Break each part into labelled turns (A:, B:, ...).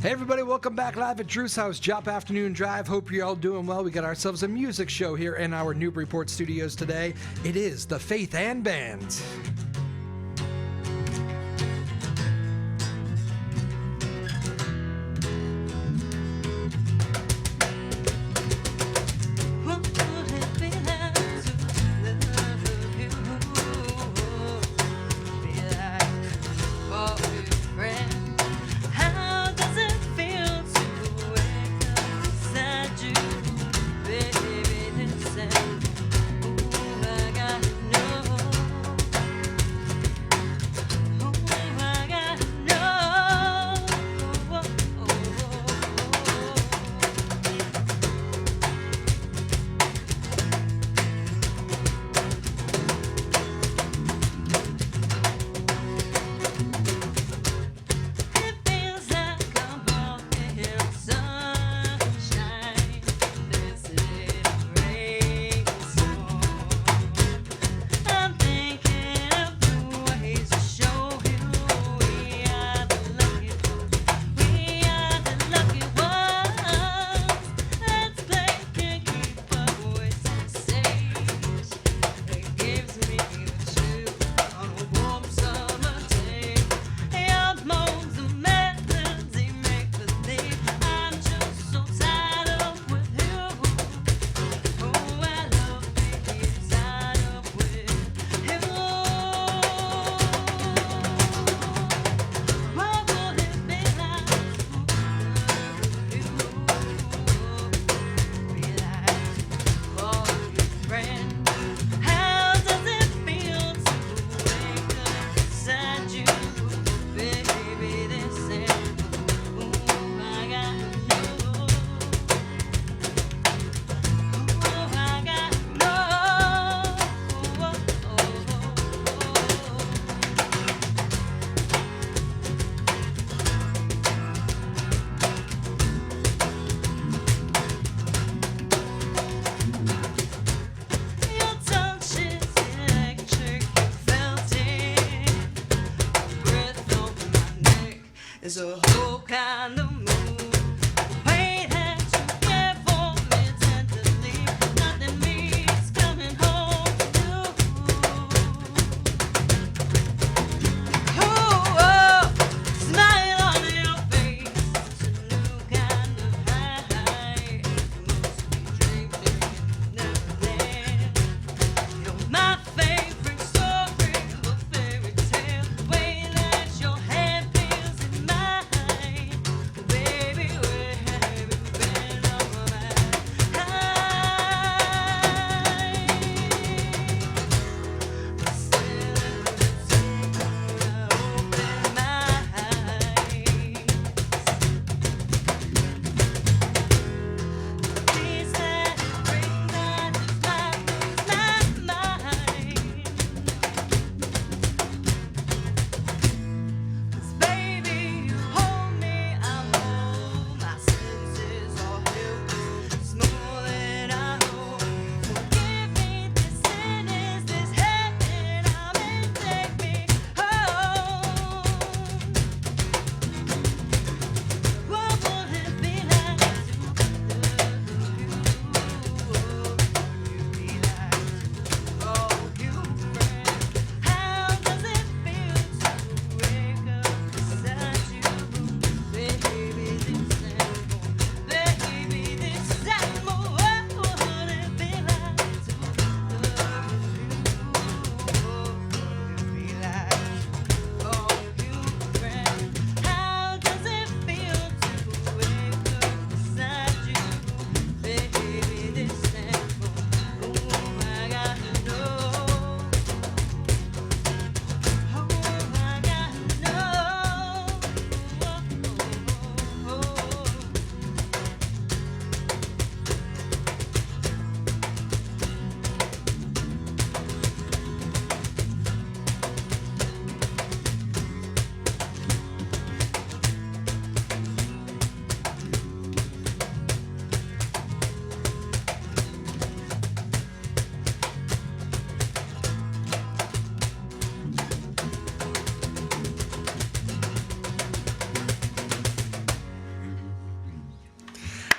A: Hey everybody, welcome back live at Drew's house, Joppa Afternoon Drive. Hope you're all doing well. We got ourselves a music show here in our Newburyport studios today. It is the Faith and Band.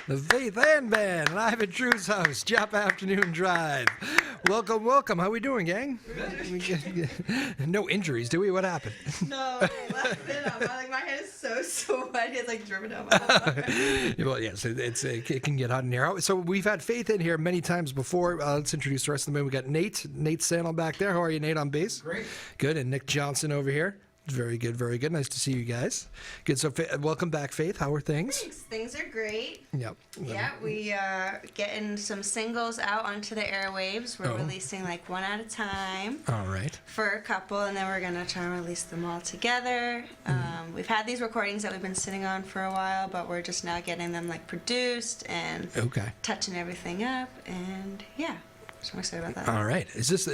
A: The Faith and Band, live at Drew's house, Joppa Afternoon Drive. Welcome, welcome. How we doing, gang? No injuries, do we? What happened?
B: No, my head is so sweaty. It's like dripping down my arm.
A: Well, yes, it can get hot in here. So we've had Faith in here many times before. Let's introduce the rest of the men. We got Nate Sandel back there. How are you, Nate, on bass?
C: Great.
A: Good. And Nick Johnson over here. Very good, very good. Nice to see you guys. Good. So, welcome back, Faith. How are things?
B: Thanks. Things are great.
A: Yep.
B: Yeah, we are getting some singles out onto the airwaves. We're releasing like one at a time.
A: All right.
B: For a couple, and then we're gonna try and release them all together. We've had these recordings that we've been sitting on for a while, but we're just now getting them like produced and touching everything up, and yeah. So I'm excited about that.
A: All right. Is this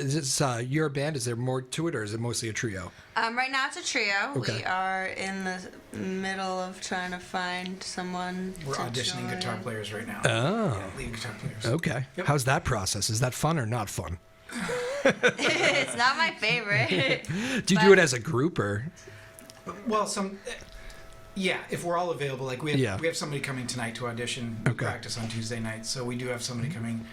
A: your band? Is there more to it, or is it mostly a trio?
B: Right now it's a trio.
A: Okay.
B: We are in the middle of trying to find someone.
C: We're auditioning guitar players right now.
A: Oh.
C: Yeah, lead guitar players.
A: Okay.
C: Yep.
A: How's that process? Is that fun or not fun?
B: It's not my favorite.
A: Do you do it as a group or?
C: Well, yeah, if we're all available, like we have somebody coming tonight to audition. We practice on Tuesday nights, so we do have somebody coming.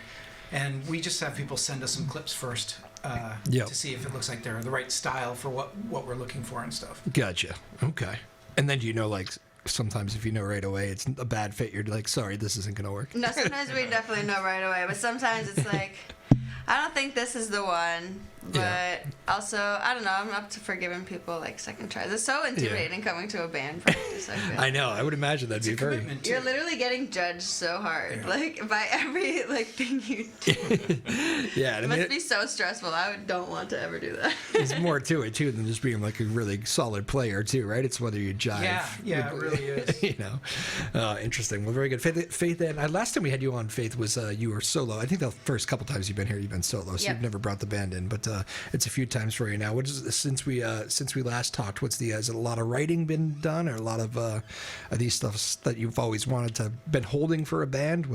C: And we just have people send us some clips first to see if it looks like they're the right style for what we're looking for and stuff.
A: Gotcha. Okay. And then do you know, like, sometimes if you know right away it's a bad fit, you're like, sorry, this isn't going to work?
B: No, sometimes we definitely know right away. But sometimes it's like, I don't think this is the one. But also, I don't know, I'm up to forgiving people like second tries. It's so intimidating coming to a band practice, I feel.
A: I know. I would imagine that'd be very...
B: You're literally getting judged so hard, like, by every, like, thing you do.
A: Yeah.
B: It must be so stressful. I don't want to ever do that.
A: There's more to it, too, than just being, like, a really solid player, too, right? It's whether you jive.
C: Yeah, it really is.
A: You know? Interesting. Well, very good. Faith, and last time we had you on, Faith, was you were solo. I think the first couple times you've been here, you've been solo, so you've never brought the band in, but it's a few times for you now. What is since we last talked? Has it a lot of writing been done, or a lot of these stuffs that you've always wanted to been holding for a band?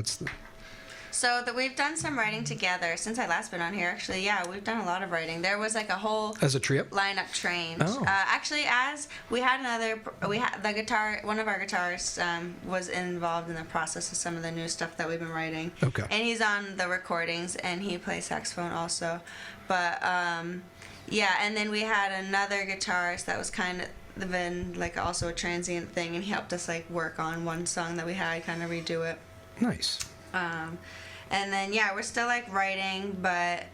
B: So that we've done some writing together since I last been on here. Actually, yeah, we've done a lot of writing. There was like a whole
A: as a trio
B: lineup trained.
A: Oh.
B: Actually, as we had the guitar. One of our guitarists was involved in the process of some of the new stuff that we've been writing.
A: Okay.
B: And he's on the recordings, and he plays saxophone also. But yeah, and then we had another guitarist that was kind of been like also a transient thing, and he helped us like work on one song that we had, kind of redo it.
A: Nice.
B: And then yeah, we're still like writing, but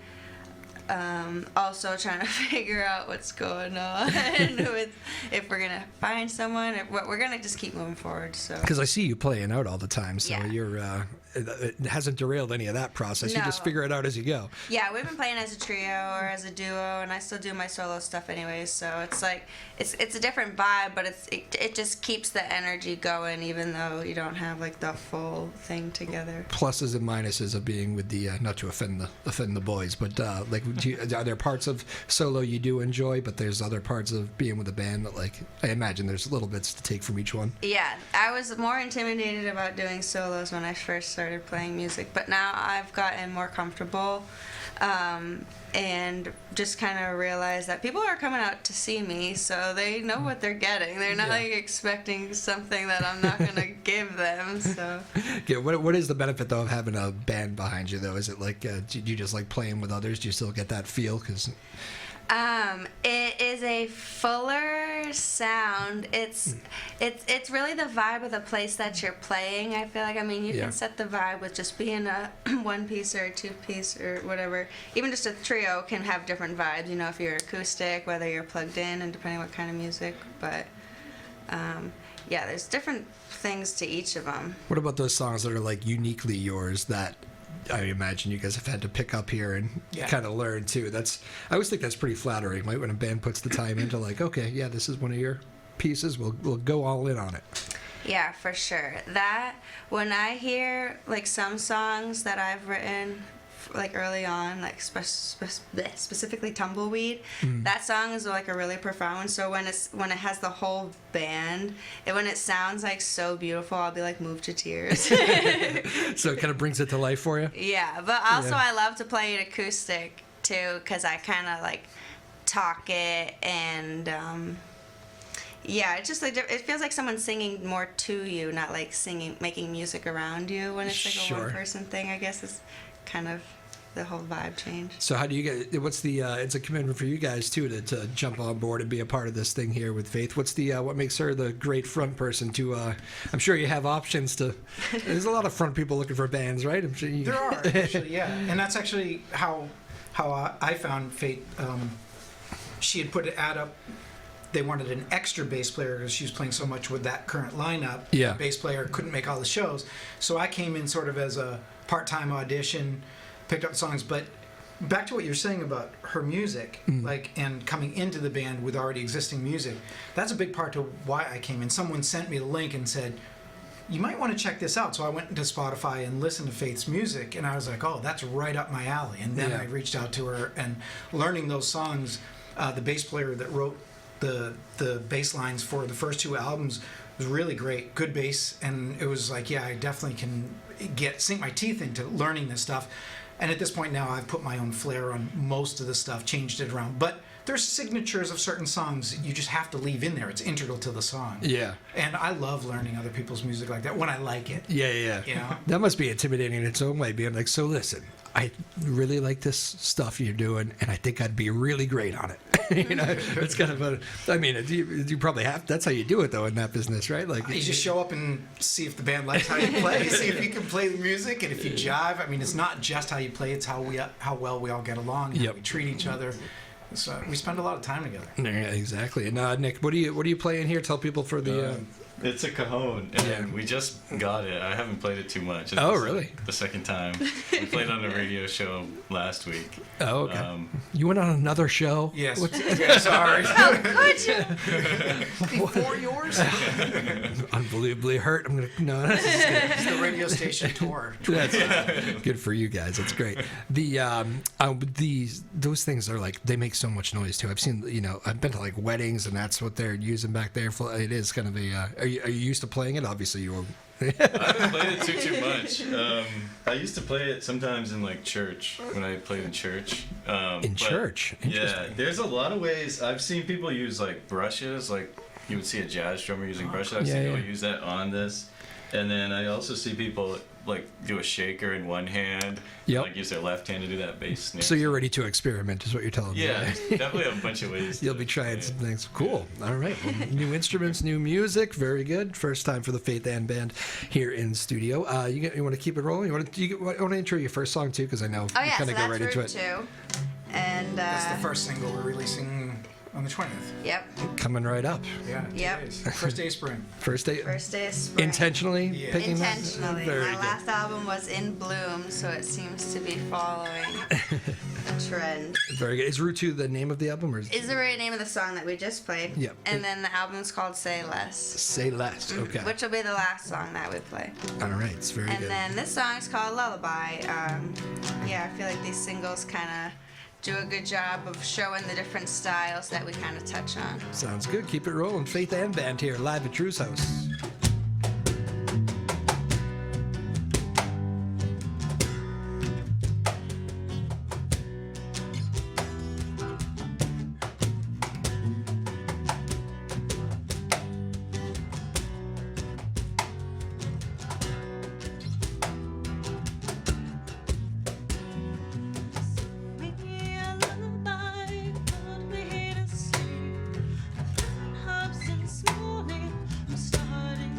B: also trying to figure out what's going on with if we're gonna find someone, or what. We're gonna just keep moving forward. So
A: because I see you playing out all the time, so you're it hasn't derailed any of that process.
B: No.
A: You just figure it out as you go.
B: Yeah, we've been playing as a trio or as a duo, and I still do my solo stuff anyways. So it's like it's a different vibe, but it just keeps the energy going, even though you don't have like the full thing together.
A: Pluses and minuses of being with the not to offend the boys, but like are there parts of solo you do enjoy, but there's other parts of being with a band that, like, I imagine there's little bits to take from each one.
B: Yeah, I was more intimidated about doing solos when I first started playing music, but now I've gotten more comfortable and just kind of realized that people are coming out to see me, so they know what they're getting. They're not like expecting something that I'm not going to give them. So
A: yeah, what is the benefit though of having a band behind you though? Is it like do you just like playing with others? Do you still get that feel? Because
B: it is a fuller sound. It's really the vibe of the place that you're playing. I feel like, I mean, you can set the vibe with just being a one piece or a two piece or whatever. Even just a trio can have different vibes, you know, if you're acoustic, whether you're plugged in, and depending what kind of music. But yeah, there's different things to each of them.
A: What about those songs that are like uniquely yours that I imagine you guys have had to pick up here and kind of learn too? I always think that's pretty flattering, right? When a band puts the time into like, okay, yeah, this is one of your pieces, we'll go all in on it.
B: Yeah, for sure. That when I hear like some songs that I've written like early on, like specifically Tumbleweed, that song is like a really profound one. So when it has the whole band, and when it sounds like so beautiful, I'll be like moved to tears.
A: So it kind of brings it to life for you?
B: Yeah, but also I love to play it acoustic too, because I kind of like talk it, and yeah, it's just like it feels like someone's singing more to you, not like making music around you. When it's like a one-person thing, I guess is kind of the whole vibe change.
A: So how do you get? What's the? It's a commitment for you guys too to jump on board and be a part of this thing here with Faith. What's the? What makes her the great front person to? I'm sure you have options to. There's a lot of front people looking for bands, right? I'm sure
C: there are actually, yeah, and that's actually how I found Faith. She had put an ad up. They wanted an extra bass player because she was playing so much with that current lineup.
A: Yeah.
C: The bass player couldn't make all the shows. So I came in sort of as a part-time audition, picked up songs. But back to what you're saying about her music, and coming into the band with already existing music, that's a big part to why I came in. Someone sent me the link and said, you might want to check this out. So I went into Spotify and listened to Faith's music, and I was like, oh, that's right up my alley. And then I reached out to her, and learning those songs, the bass player that wrote the bass lines for the first 2 albums was really great, good bass, and it was like, yeah, I definitely can sink my teeth into learning this stuff. And at this point now, I've put my own flair on most of the stuff, changed it around. But there's signatures of certain songs you just have to leave in there. It's integral to the song.
A: Yeah.
C: And I love learning other people's music like that when I like it.
A: Yeah.
C: You know?
A: That must be intimidating in its own way, being like, so listen, I really like this stuff you're doing, and I think I'd be really great on it. It's kind of you probably have, that's how you do it though in that business, right? Like
C: you just show up and see if the band likes how you play, see if you can play the music, and if you jive. I mean, it's not just how you play, it's how well we all get along, how we treat each other. So we spend a lot of time together.
A: Yeah, exactly. And Nick, what are you playing here? Tell people for the.
D: It's a cajon, and we just got it. I haven't played it too much. It's
A: really?
D: The second time. We played on a radio show last week.
A: Oh, okay. You went on another show?
C: Yes. Sorry.
B: How could you?
C: Before yours?
A: Unbelievably hurt. This is good.
C: It's the radio station tour.
A: That's good for you guys. That's great. Those things are like, they make so much noise too. I've seen, I've been to like weddings, and that's what they're using back there. It is kind of a. Are you used to playing it? Obviously, you were.
D: I haven't played it too much. I used to play it sometimes in like church when I played in church.
A: Church?
D: Yeah, there's a lot of ways. I've seen people use like brushes, like you would see a jazz drummer using brushes. I've seen people use that on this. And then I also see people like do a shaker in one hand, like use their left hand to do that bass snare.
A: So you're ready to experiment, is what you're telling me.
D: Yeah, definitely have a bunch of ways.
A: You'll be trying some things. Cool. All right. Well, new instruments, new music. Very good. First time for the Faith Ann Band here in studio. You want to keep it rolling? I want to intro your first song too, because I know
B: you
A: kind of go right into it.
B: Too. And
C: that's the first single we're releasing on the 20th.
B: Yep.
A: Coming right up.
C: Yeah.
B: Yep.
C: First day of spring.
A: First day of spring. Intentionally picking that?
B: Intentionally. My last album was In Bloom, so it seems to be following a trend.
A: Very good. Is Route 2 the name of the album? Or
B: is the right name of the song that we just played.
A: Yep.
B: And then the album's called Say Less.
A: Say Less. Okay.
B: Which will be the last song that we play.
A: All right. It's very good.
B: And then this song is called Lullaby. I feel like these singles kind of do a good job of showing the different styles that we kind of touch on.
A: Sounds good. Keep it rolling. Faith Ann Band here, live at Drew's house.
E: This morning I'm starting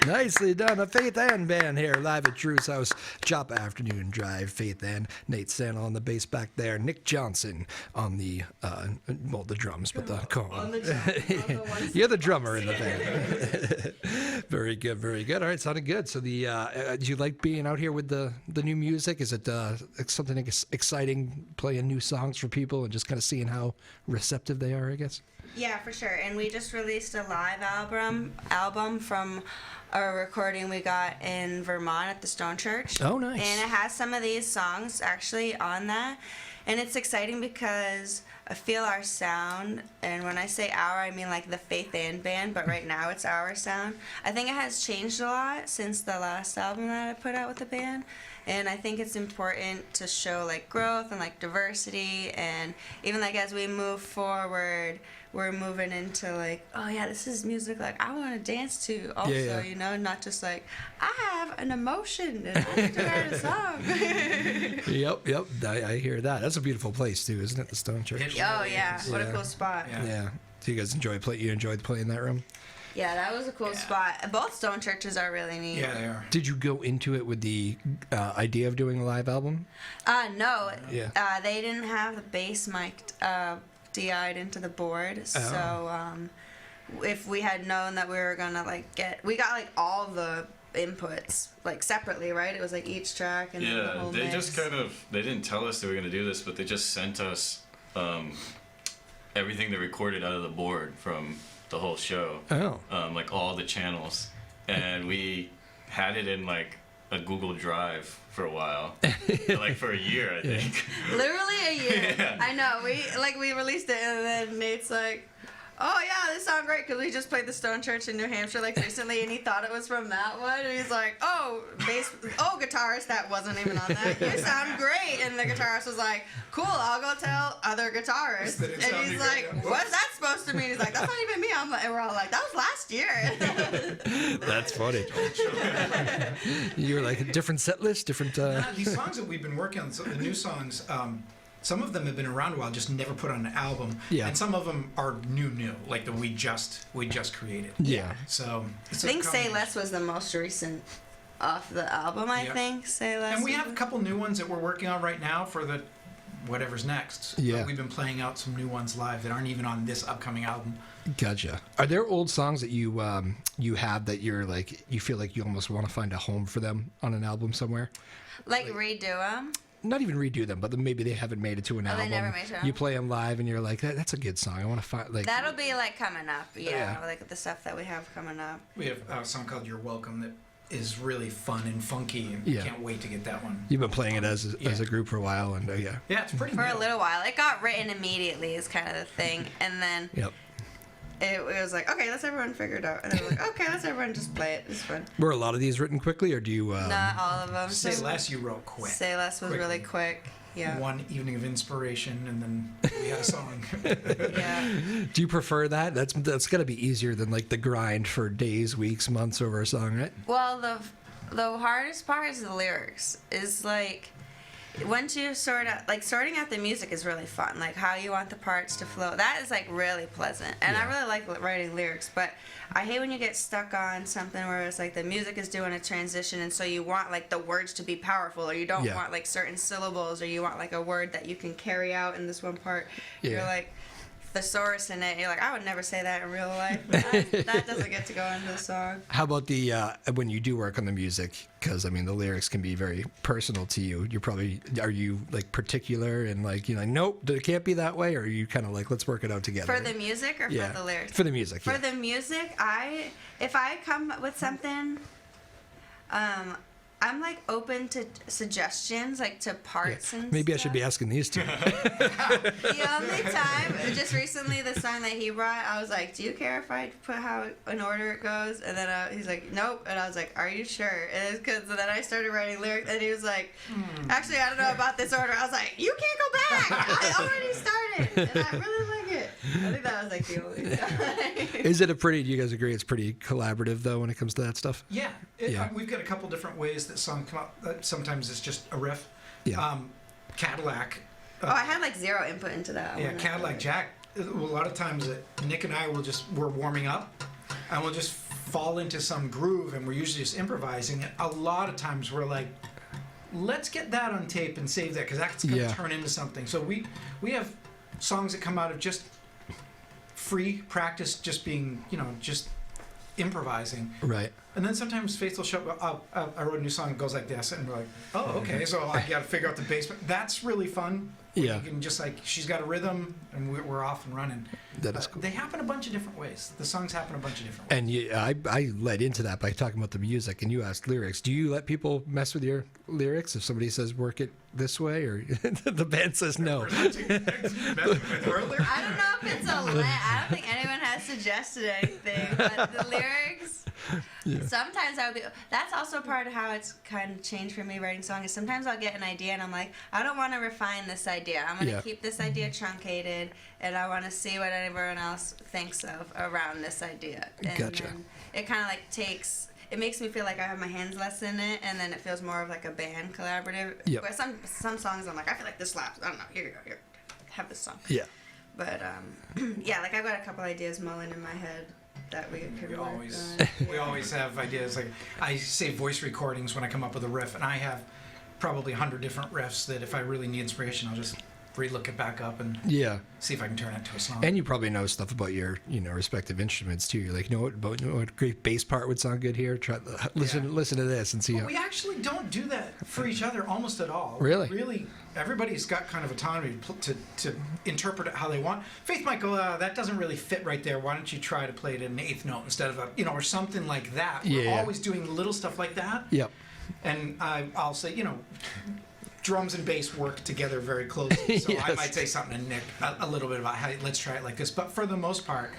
A: Nicely done. A Faith Ann band here live at Drew's house. Joppa Afternoon Drive. Faith Ann. Nate Santa on the bass back there. Nick Johnson on the, the drums, but the call. You're the drummer in the band. Very good, very good. All right, sounded good. So do you like being out here with the new music? Is it something exciting, playing new songs for people and just kind of seeing how receptive they are, I guess?
B: Yeah, for sure. And we just released a live album from a recording we got in Vermont at the Stone Church.
A: Oh, nice.
B: And it has some of these songs actually on that. And it's exciting because I feel our sound, and when I say our, I mean like the Faith Ann band, but right now it's our sound. I think it has changed a lot since the last album that I put out with the band. And I think it's important to show like growth and like diversity, and even like as we move forward, we're moving into like, oh yeah, this is music like I want to dance to also, you know, not just like I have an emotion and I need to write a song.
A: Yep. I hear that. That's a beautiful place too, isn't it? The Stone Church.
B: Oh yeah, what a cool spot.
A: Yeah. Do you guys enjoyed playing that room?
B: Yeah, that was a cool spot. Both Stone Churches are really neat.
C: Yeah, they are.
A: Did you go into it with the idea of doing a live album?
B: No.
A: Yeah.
B: They didn't have the bass mic DI'd into the board, so if we had known that we were gonna we got like all the inputs like separately, right? It was like each track and then the whole
D: they
B: mix.
D: just they didn't tell us they were gonna do this, but they just sent us everything they recorded out of the board from the whole show. Like all the channels, and we had it in like a Google Drive for a while, like for a year, I think.
B: Literally a year.
D: Yeah.
B: I know. We released it, and then Nate's like, "Oh yeah, this sounds great," because we just played the Stone Church in New Hampshire like recently, and he thought it was from that one, and he's like, guitarist, that wasn't even on that. You sound great, and the guitarist was like, "Cool, I'll go tell other guitarists," and he's like, "What's that supposed to mean?" He's like, "That's not even me." And we're all like, "That was last year."
A: That's funny. You were like a different set list, different.
C: These songs that we've been working on, so the new songs. Some of them have been around a while, just never put on an album. Yeah. And some of them are new, like that we just created.
A: Yeah.
C: So
B: I think "Say Less" was the most recent off the album. I think "Say Less."
C: And we have a couple new ones that we're working on right now for the whatever's next.
A: Yeah.
C: We've been playing out some new ones live that aren't even on this upcoming album.
A: Gotcha. Are there old songs that you have that you're like you feel like you almost want to find a home for them on an album somewhere?
B: Like redo them.
A: Not even redo them, but maybe they haven't made it to an album.
B: They never made it.
A: You play them live, and you're like, "That's a good song. I want to find like."
B: That'll be like coming up, like the stuff that we have coming up.
C: We have a song called "You're Welcome" that is really fun and funky, and can't wait to get that one.
A: You've been playing it as a group for a while, and
C: yeah, it's pretty.
B: For a little while, it got written immediately is kind of the thing, and then it was like, okay, let's everyone figure it out, and then we're like, okay, let's everyone just play it. It's fun.
A: Were a lot of these written quickly, or do you?
B: Not all of them.
C: "Say Less" you wrote quick.
B: "Say Less" was really quick. Yeah.
C: One evening of inspiration, and then we had a song.
B: Yeah.
A: Do you prefer that? That's got to be easier than like the grind for days, weeks, months over a song, right?
B: Well, the hardest part is the lyrics. Is like once you sorting out the music is really fun. Like how you want the parts to flow. That is like really pleasant, and I really like writing lyrics. But I hate when you get stuck on something where it's like the music is doing a transition, and so you want like the words to be powerful, or you don't want like certain syllables, or you want like a word that you can carry out in this one part. You're like thesaurus in it. You're like, I would never say that in real life. That doesn't get to go into the song.
A: How about the when you do work on the music? Because I mean, the lyrics can be very personal to you. Are you like particular and like nope, it can't be that way, or are you kind of like let's work it out together?
B: For the music or for the lyrics?
A: For the music.
B: For the music, if I come up with something, I'm like open to suggestions, like to parts and
A: Maybe
B: stuff.
A: I should be asking these two.
B: The only time, just recently, the song that he brought, I was like, do you care if I put how in order it goes? And then he's like, nope. And I was like, are you sure? And then I started writing lyrics, and he was like, actually, I don't know about this order. I was like, you can't go back. I already started, and I really like it. I think that was like the only time.
A: Is it do you guys agree it's pretty collaborative though when it comes to that stuff?
C: Yeah. We've got a couple different ways that songs come up. Sometimes it's just a riff.
A: Yeah.
C: Cadillac.
B: I had like zero input into that.
C: Yeah, Cadillac Jack. A lot of times Nick and I we're warming up, and we'll just fall into some groove and we're usually just improvising, a lot of times we're like, let's get that on tape and save that because that's going to turn into something. So we have songs that come out of just free practice, just being, just improvising.
A: Right.
C: And then sometimes Faith will show up, I wrote a new song that goes like this, and we're like, oh, okay, so I got to figure out the bass. That's really fun.
A: Yeah.
C: You can just she's got a rhythm, and we're off and running.
A: That is cool.
C: They happen a bunch of different ways. The songs happen a bunch of different ways.
A: And I led into that by talking about the music, and you asked lyrics. Do you let people mess with your lyrics if somebody says work it this way, or the band says no?
B: I don't know if it's I don't think anyone has suggested anything, but the lyrics. Yeah. Sometimes I would be. That's also part of how it's kind of changed for me writing songs. Is sometimes I'll get an idea and I'm like, I don't want to refine this idea. I'm gonna keep this idea truncated, and I want to see what everyone else thinks of around this idea. And
A: gotcha.
B: Then it kind of takes. It makes me feel like I have my hands less in it, and then it feels more of like a band collaborative.
A: Yep.
B: Where some songs I'm like, I feel like this slaps. I don't know. Here you go. Here, have this song.
A: Yeah.
B: But yeah, I've got a couple ideas mulling in my head that we could work on.
C: We always have ideas. Like I save voice recordings when I come up with a riff, and I have probably 100 different riffs that if I really need inspiration, I'll just re-look it back up and see if I can turn it into a song.
A: And you probably know stuff about your respective instruments too. You're like, what great bass part would sound good here. Try listen to this and see.
C: Well, we actually don't do that for each other almost at all.
A: Really,
C: everybody's got kind of autonomy to interpret it how they want. Faith might go, that doesn't really fit right there. Why don't you try to play it in an eighth note instead of or something like that. We're always doing little stuff like that.
A: Yep.
C: And I'll say, drums and bass work together very closely. So I might say something to Nick a little bit about let's try it like this. But for the most part,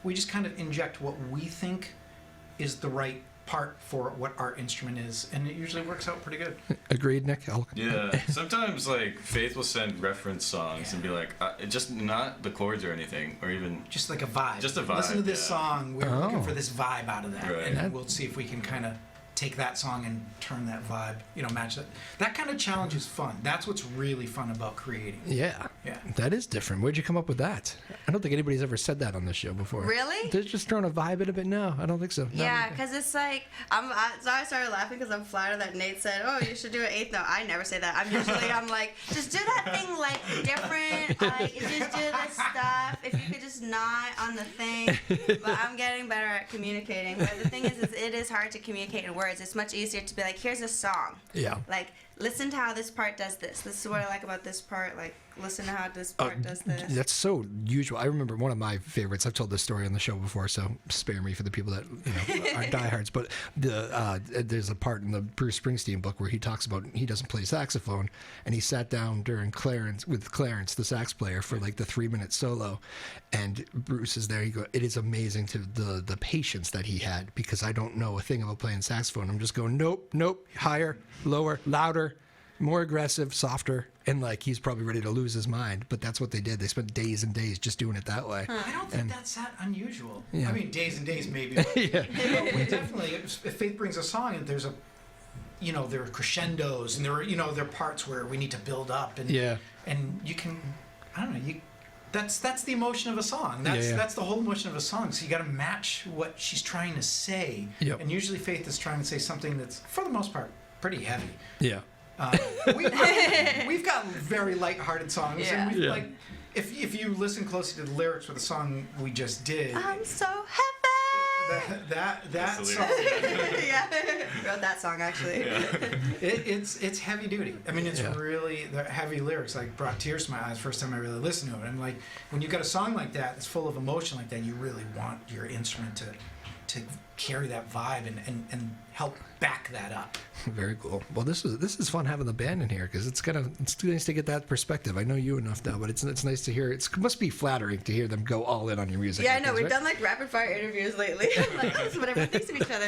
C: we just kind of inject what we think is the right part for what our instrument is, and it usually works out pretty good.
A: Agreed, Nick?
D: Yeah. Sometimes Faith will send reference songs and be like, just not the chords or anything, or even
C: just like a vibe.
D: Just a vibe.
C: Listen to this song. We're looking for this vibe out of that,
D: right.
C: and we'll see if we can kind of take that song and turn that vibe, match that. That kind of challenge is fun. That's what's really fun about creating.
A: Yeah. That is different. Where'd you come up with that? I don't think anybody's ever said that on this show before.
B: Really?
A: They're just throwing a vibe in a bit. No, I don't think so.
B: Yeah, because it's like, so I started laughing because I'm flattered that Nate said, oh, you should do an eighth note. I never say that. I'm like, just do that thing different. Just do this stuff. If you could just nod on the thing. But I'm getting better at communicating. But the thing is it is hard to communicate in words. It's much easier to be like, here's a song.
A: Yeah.
B: Listen to how this part does this. This is what I like about this part. Listen to how this part does this.
A: That's so usual. I remember one of my favorites. I've told this story on the show before, so spare me for the people that are diehards. But there's a part in the Bruce Springsteen book where he talks about he doesn't play saxophone, and he sat down during Clarence, the sax player, for the 3-minute solo, and Bruce is there. He goes, it is amazing to the patience that he had, because I don't know a thing about playing saxophone. I'm just going nope, higher, lower, louder, more aggressive, softer, and he's probably ready to lose his mind. But that's what they did. They spent days and days just doing it that way.
C: I don't think that's that unusual.
A: Yeah.
C: I mean, days and days maybe.
A: Yeah.
C: We definitely, if Faith brings a song and there's there are crescendos and there are parts where we need to build up and you can, I don't know, that's the emotion of a song. That's the whole emotion of a song. So you got to match what she's trying to say.
A: Yep.
C: And usually Faith is trying to say something that's, for the most part, pretty heavy.
A: Yeah.
C: We've got very light-hearted songs, and we've if you listen closely to the lyrics for the song we just did,
B: I'm so happy.
C: That song,
B: wrote that song actually.
C: It's heavy duty. I mean, it's really the heavy lyrics brought tears to my eyes first time I really listened to it. I'm like, when you got a song like that, it's full of emotion like that, you really want your instrument to carry that vibe and help back that up.
A: Very cool. Well, this is fun having the band in here, because it's nice to get that perspective. I know you enough now, but it's nice to hear. It must be flattering to hear them go all in on your music.
B: Yeah, I know. We've done rapid fire interviews lately. This is what everyone thinks of each other.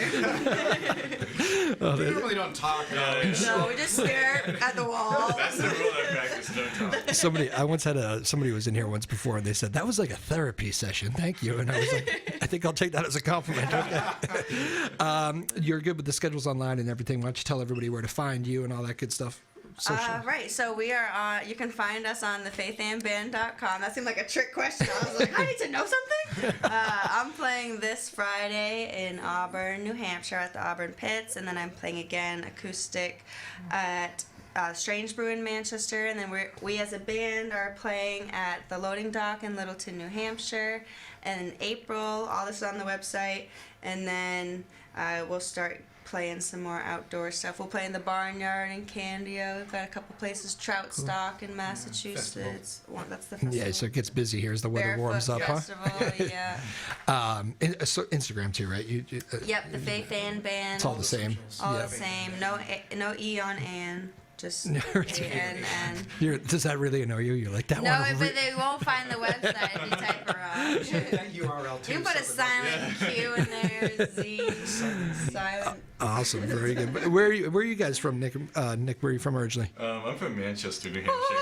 C: We normally don't talk.
B: No, we just stare at the wall.
D: That's the rule I practice. Don't talk.
A: I once had somebody was in here once before, and they said that was like a therapy session. Thank you. And I was like, I think I'll take that as a compliment. Okay. You're good with the schedules online and everything. Why don't you tell everybody where to find you and all that good stuff? social?
B: Right. So we are on. You can find us on thefaithandband.com. That seemed like a trick question. I was like, I need to know something. I'm playing this Friday in Auburn, New Hampshire, at the Auburn Pits, and then I'm playing again acoustic at Strange Brew in Manchester, and then we as a band are playing at the Loading Dock in Littleton, New Hampshire, in April. All this is on the website, and then we'll start playing some more outdoor stuff. We'll play in the Barnyard in Candia. We've got a couple places, Trout Stock in Massachusetts. That's the festival.
A: Yeah, so it gets busy here as the weather warms up,
B: Festival, yeah.
A: So Instagram too, right?
B: Yep, the Faith and Band.
A: It's all the same.
B: All the same. No E on Ann. Just A-N-N.
A: Does that really annoy you? You're like, that
B: no,
A: one.
B: but they won't find the website if you type her wrong.
C: That URL too.
B: You put a silent Q in there, Z, silent.
A: Awesome, very good. But where are you guys from, Nick? Nick, where are you from originally?
D: I'm from Manchester, New Hampshire.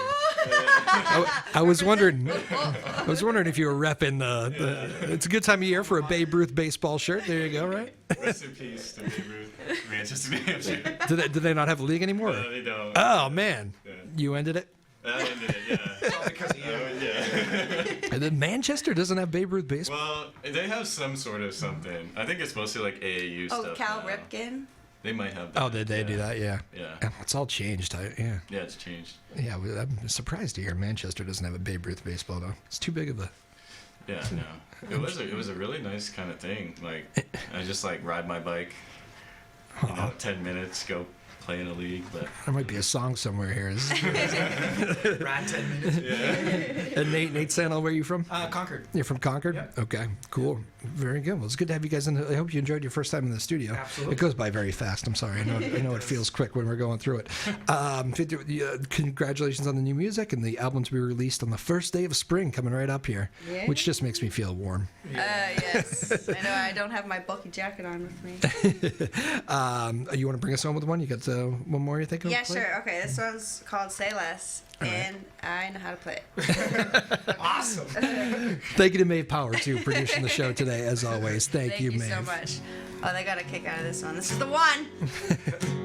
A: I was wondering. I was wondering if you were repping the. It's a good time of year for a Babe Ruth baseball shirt. There you go, right?
D: Rest in peace to Babe Ruth, Manchester, New Hampshire.
A: Do they not have a league anymore?
D: They don't.
A: Oh man,
D: Yeah.
A: You ended it.
D: I ended it, yeah.
C: It's all because of you.
D: Yeah.
A: And then Manchester doesn't have Babe Ruth baseball.
D: Well, they have some sort of something. I think it's mostly like AAU stuff.
B: Oh, Cal
D: now.
B: Ripken.
D: They might have that.
A: Oh, did they do that? Yeah.
D: Yeah.
A: It's all changed. Yeah.
D: Yeah, it's changed.
A: Yeah, I'm surprised to hear Manchester doesn't have a Babe Ruth baseball though. It's too big of a.
D: Yeah, no. It was a really nice kind of thing. Like, I just like ride my bike, 10 minutes, go play in a league. But
A: There might be a song somewhere here.
C: Ride 10 minutes.
D: yeah.
A: And Nate Sandel, where are you from?
C: Concord.
A: You're from Concord?
C: Yep.
A: Okay, cool. Very good. Well, it's good to have you guys in. I hope you enjoyed your first time in the studio.
C: Absolutely.
A: It goes by very fast. I'm sorry. I know it feels quick when we're going through it. Congratulations on the new music and the album to be released on the first day of spring coming right up here, which just makes me feel warm.
B: Yes. I know I don't have my bulky jacket on with me.
A: You want to bring us home with one? You got one more you're thinking
B: Yeah,
A: of? Play?
B: sure. Okay, this one's called Say Less, and I know how to play it.
C: Awesome.
A: Thank you to Maeve Power, too, for producing the show today, as always. Thank you, Maeve.
B: Thank you so much. Oh, they got a kick out of this one. This is the one.